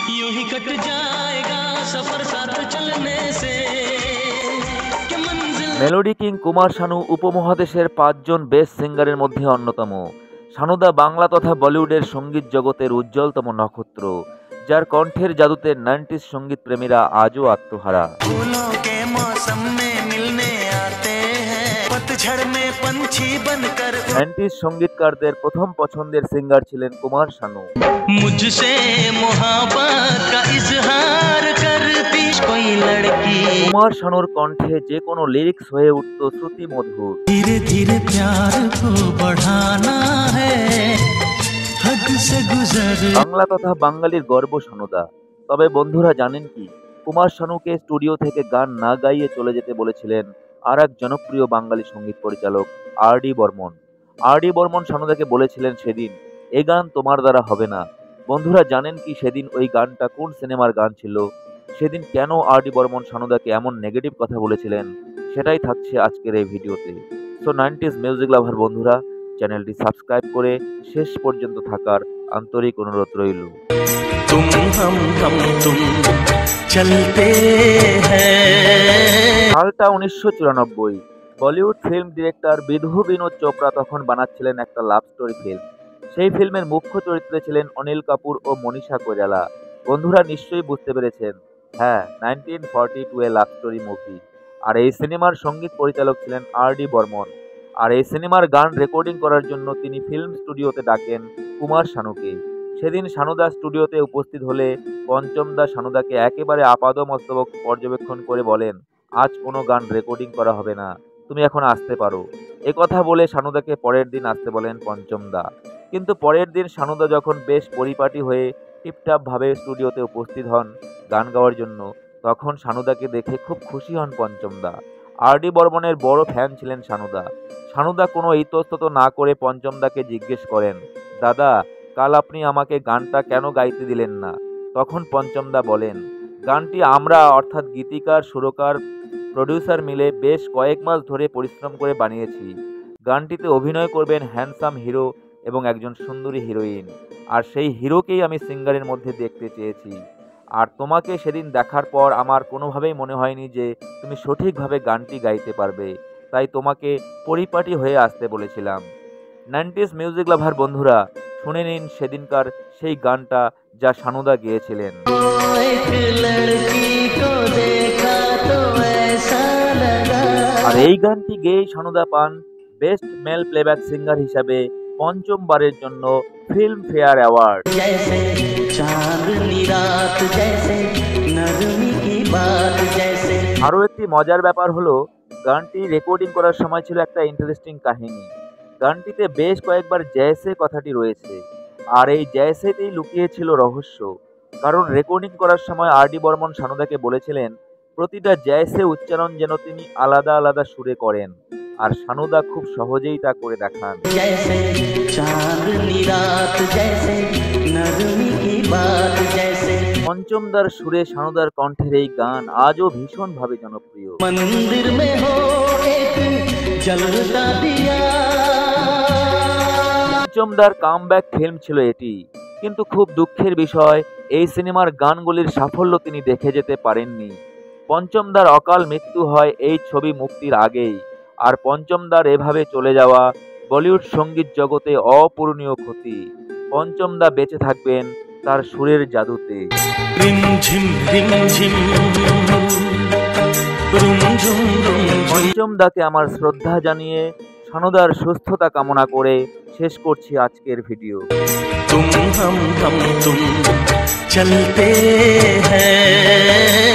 यूं ही कट जाएगा सफर साथ चलने से। মেলোডি কিং কুমার শানু উপমহাদেশের 5 জন বেস্ট সিঙ্গারের মধ্যে অন্যতম। শানুদা বাংলা তথা বলিউডের সঙ্গীত জগতের উজ্জ্বলতম নক্ষত্র, যার কণ্ঠের জাদুতে 90s সঙ্গীত প্রেমীরা আজও আত্মহারা। নাইনটিজ সঙ্গীতকারদের প্রথম পছন্দের সিঙ্গার ছিলেন কুমার শানু। কুমার শানুর কণ্ঠে যে কোনো লিরিক্স হয়ে উঠত শ্রুতি মধুর। ধীরে ধীরে প্যার কো বঢ়ানা হ্যায় হদ সে গুজর। বাংলা তথা বাঙালির গর্ব শানুদা। তবে বন্ধুরা জানেন কি, কুমার শানুকে স্টুডিও থেকে গান না গাইয়ে চলে যেতে বলেছিলেন আর এক জনপ্রিয় বাঙালি সঙ্গীত পরিচালক আর.ডি. বর্মন। আর.ডি. বর্মন শানুদাকে বলেছিলেন সেদিন, এ গান তোমার দ্বারা হবে না। বন্ধুরা জানেন কি সেদিন ওই গানটা কোন সিনেমার গান ছিল? সেদিন কেন আর.ডি. বর্মন শানুদাকে এমন নেগেটিভ কথা বলেছিলেন, সেটাই থাকছে আজকের এই ভিডিওতে। সো 90s মিউজিক লাভার বন্ধুরা, চ্যানেলটি সাবস্ক্রাইব করে শেষ পর্যন্ত থাকার আন্তরিক অনুরোধ রইল। সালটা 1994। বলিউড ফিল্ম ডিরেক্টর বিধু বিনোদ চোপড়া তখন বানাচ্ছিলেন একটা লাভ স্টোরি ফিল্ম। সেই ফিল্মের মুখ্য চরিত্রে ছিলেন অনিল কাপুর ও মনীষা কৈরালা। বন্ধুরা নিশ্চয়ই বুঝতে পেরেছেন, হ্যাঁ, 1942 এ লাভ স্টোরি মুভি। আর এই সিনেমার সঙ্গীত পরিচালক ছিলেন আর.ডি. বর্মন। আর এই সিনেমার গান রেকর্ডিং করার জন্য তিনি ফিল্ম স্টুডিওতে ডাকেন কুমার শানুকে। সেদিন শানুদা স্টুডিওতে উপস্থিত হলে পঞ্চম দা শানুদাকে একেবারে আপাদমস্তক পর্যবেক্ষণ করে বলেন, আজ কোনো গান রেকর্ডিং করা হবে না, তুমি এখন আসতে পারো। একথা বলে শানুদাকে পরের দিন আসতে বলেন পঞ্চম দা। কিন্তু পরের দিন শানুদা যখন বেশ পরিপাটি হয়ে টিপটাপ ভাবে স্টুডিওতে উপস্থিত হন গান গাওয়ার জন্য, তখন শানুদাকে দেখে খুব খুশি হন পঞ্চম দা। আর.ডি. বর্মনের বড় ফ্যান ছিলেন শানুদা। শানুদা কোনো ইতস্তত না করে পঞ্চম দাকে জিজ্ঞেস করেন, দাদা, কাল আপনি আমাকে গানটা কেন গাইতে দিলেন না? তখন পঞ্চম দা বলেন, গানটি আমরা অর্থাৎ গীতিকার, সুরকার, প্রডিউসার মিলে বেশ কয়েক মাস ধরে পরিশ্রম করে বানিয়েছি। গানটিতে অভিনয় করবেন হ্যান্ডসাম হিরো এবং একজন সুন্দরী হিরোইন, আর সেই হিরোকেই আমি সিঙ্গারের মধ্যে দেখতে চেয়েছি। আর তোমাকে সেদিন দেখার পর আমার কোনোভাবেই মনে হয়নি যে তুমি সঠিকভাবে গানটি গাইতে পারবে, তাই তোমাকে পরিপাটি হয়ে আসতে বলেছিলাম। 90s মিউজিক লাভার বন্ধুরা, শুনে নিন সেদিনকার সেই গানটা যা শানুদা গেয়েছিলেন। আর এই গানটি গেয়ে শানুদা পান বেস্ট মেল প্লেব্যাক সিঙ্গার হিসাবে পঞ্চমবারের জন্য ফিল্ম ফেয়ার অ্যাওয়ার্ড। আরও একটি মজার ব্যাপার হলো, গানটি রেকর্ডিং করার সময় ছিল একটা ইন্টারেস্টিং কাহিনী। গানটিতে বেশ কয়েকবার জয়সে কথাটি রয়েছে, আর এই জয়সেতেই লুকিয়ে ছিল রহস্য। কারণ রেকর্ডিং করার সময় আর.ডি. বর্মন শানুদাকে বলেছিলেন প্রতিটা জয়সে উচ্চারণ যেন তিনি আলাদা আলাদা সুরে করেন, আর শানুদা খুব সহজেই তা করে দেখান। পঞ্চমদার সুরে শানুদার কণ্ঠের এই গান আজও ভীষণভাবে জনপ্রিয়। পঞ্চমদার কামব্যাক ফিল্ম ছিল এটি, কিন্তু খুব দুঃখের বিষয় এই সিনেমার গানগুলির সাফল্য তিনি দেখে যেতে পারেননি। পঞ্চমদার অকাল মৃত্যু হয় এই ছবি মুক্তির আগেই। আর পঞ্চমদার এভাবে চলে যাওয়া বলিউড সঙ্গীত জগতে অপূরণীয় ক্ষতি। পঞ্চমদা বেঁচে থাকবেন তার সুরের জাদুতে। পঞ্চমদাকে আমার শ্রদ্ধা জানিয়ে শানুদার সুস্থতা কামনা করে শেষ করছি আজকের ভিডিও। তুম চলতে হ্যায়।